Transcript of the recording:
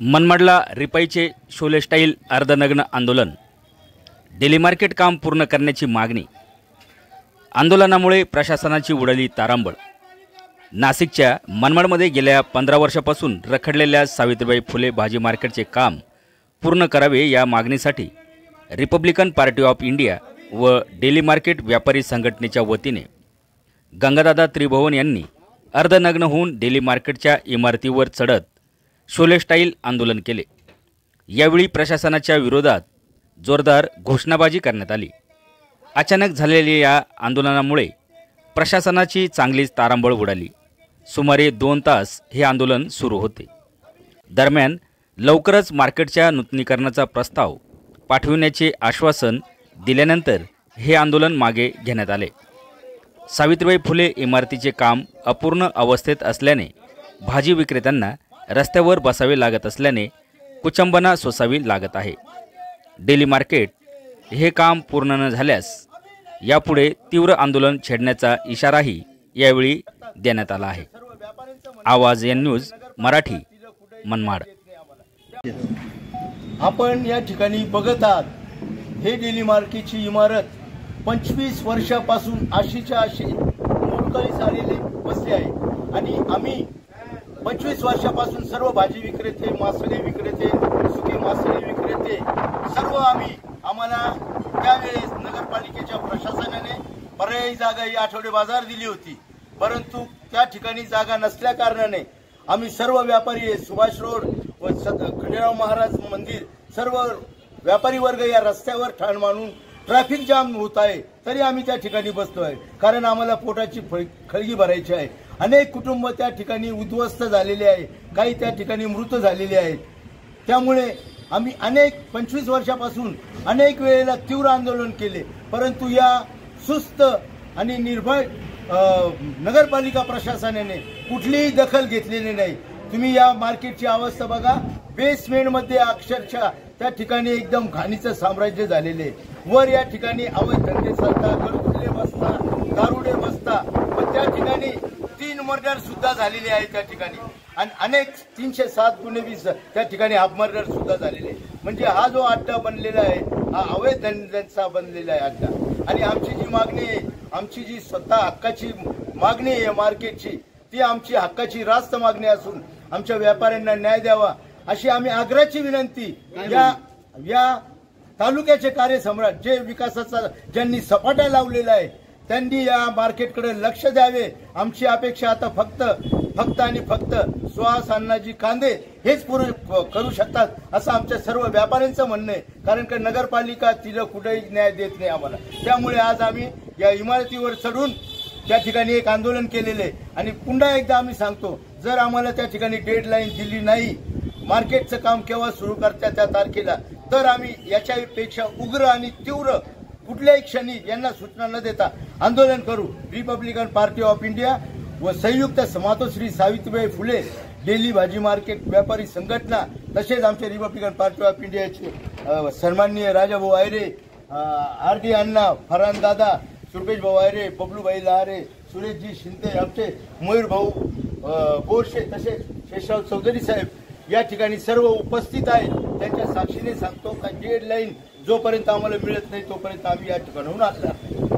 मनमाडला रिपाईचे शोले स्टाईल अर्धनग्न आंदोलन, daily market काम पूर्ण करण्याची मागणी। आंदोलनामुळे प्रशासनाची उडाली तारांबळ। नाशिकच्या मनमाडमध्ये गेल्या 15 वर्षापासून रखडलेल्या सावित्रीबाई फुले भाजी मार्केटचे काम पूर्ण करावे या मागणीसाठी रिपब्लिकन पार्टी ऑफ इंडिया व डेली मार्केट व्यापारी संघटनेच्या वतीने गंगादादा त्रिभुवन यांनी अर्धनग्न होऊन डेली मार्केटच्या इमारतीवर चढत शोले स्टाईल आंदोलन केले। यावेळी प्रशासनाच्या विरोधात जोरदार घोषणाबाजी करण्यात आली। अचानक झालेल्या या आंदोलनामुळे प्रशासनाची चांगलीच तारांबळ उडाली। सुमारे 2 तास हे आंदोलन सुरू होते। दरम्यान लवकरच मार्केटच्या नूतनीकरणाचा प्रस्ताव पाठविण्याचे आश्वासन दिल्यानंतर हे आंदोलन मागे घेण्यात आले। सावित्रीबाई फुले इमारतीचे काम अपूर्ण अवस्थेत असल्याने भाजी विक्रेत्यांना रस्त्यावर बसावे लागत असल्याने कुचंबना सोसावी लागत आहे। डेली मार्केट हे काम पूर्ण न झाल्यास यापुढे तीव्र आंदोलन छेडण्याचा इशाराही यावेळी देण्यात आला आहे। आवाज एन न्यूज मराठी, मनमाड। आपण या ठिकाणी बघत आहात, हे डेली मार्केटची इमारत 25 वर्षापासून अशीच्या अशी मोडकळीस आलेली बसली आहे आणि आम्ही 25 वर्षापासून सर्व भाजी विक्रेते, मासळी विक्रेते, सुके मासळी विक्रेते सर्व आम्हाला त्यावेळेस नगरपालिकेच्या प्रशासनाने पर्यायी जागा ही आठवडे बाजार दिली होती, परंतु त्या ठिकाणी जागा नसल्या कारणाने आम्ही सर्व व्यापारी सुभाष रोड व खंडेराव महाराज मंदिर सर्व व्यापारी वर्ग या रस्त्यावर ठाण मांडून ट्रॅफिक जाम होत आहे, तरी आम्ही त्या ठिकाणी बसलो आहे, कारण आम्हाला पोटाची खळगी भरायची आहे। अनेक कुटुंब त्या ठिकाणी उद्ध्वस्त झालेले आहे, काही त्या ठिकाणी मृत झालेले आहेत। त्यामुळे आम्ही 25 वर्षापासून अनेक वेळेला तीव्र आंदोलन केले, परंतु या सुस्त आणि निर्भय नगरपालिका प्रशासनाने कुठलीही दखल घेतलेली नाही। तुम्ही या मार्केटची अवस्था बघा, बेसमेंटमध्ये अक्षरशः त्या ठिकाणी एकदम घाणीचं साम्राज्य झालेले आहे। वर या ठिकाणी अवैध धंदे चालतात, गरकुले बसता, दारुडे बसता, पण त्या ठिकाणी 3 मर्डर सुद्धा झालेले आहेत त्या ठिकाणी आणि अनेक 307 गुन्हे त्या ठिकाणी हाफ मर्डर सुद्धा झालेले। म्हणजे हा जो अड्डा बनलेला आहे हा अवैध धंद्यांचा बनलेला आहे अड्डा। आणि आमची जी मागणी आहे, आमची जी स्वतः हक्काची मागणी आहे मार्केटची, ती आमची हक्काची रास्त मागणी असून आमच्या व्यापाऱ्यांना न्याय द्यावा अशी आम्ही आग्रहाची विनंती या तालुक्याचे कार्यसम्राट जे विकासाचा ज्यांनी सपाटा लावलेला आहे त्यांनी या मार्केटकडे लक्ष द्यावे। आमची अपेक्षा आता फक्त आणि फक्त सुहास अण्णाजी कांदे हेच करू शकतात असं आमच्या सर्व व्यापाऱ्यांचं म्हणणं आहे, कारण की नगरपालिका तिला कुठेही न्याय देत नाही आम्हाला। त्यामुळे आज आम्ही या इमारतीवर चढून त्या ठिकाणी एक आंदोलन केलेले आहे आणि पुन्हा एकदा आम्ही सांगतो, जर आम्हाला त्या ठिकाणी डेडलाईन दिली नाही, मार्केटचं काम केव्हा सुरू करतात त्या तारखेला, तर आम्ही याच्यापेक्षा उग्र आणि तीव्र कुठल्याही क्षणी यांना सूचना न देता आंदोलन करू। रिपब्लिकन पार्टी ऑफ इंडिया व संयुक्त मातोश्री सावित्रीबाई फुले डेली भाजी मार्केट व्यापारी संघटना, तसेच आमचे रिपब्लिकन पार्टी ऑफ इंडियाचे सन्माननीय राजाभाऊ आयरे, आर.डी. अण्णा, फरहान दादा, सुरपेश भाऊ आयरे, बबलूभाई लहारे, सुरेशजी शिंदे, आमचे मयूर भाऊ बोरशे, तसेच शेषराव चौधरी साहेब या ठिकाणी सर्व उपस्थित आहेत। त्यांच्या साक्षीने सांगतो का डेडलाईन जोपर्यंत आम्हाला मिळत नाही तोपर्यंत आम्ही या ठिकाणाहून हलणार नाही।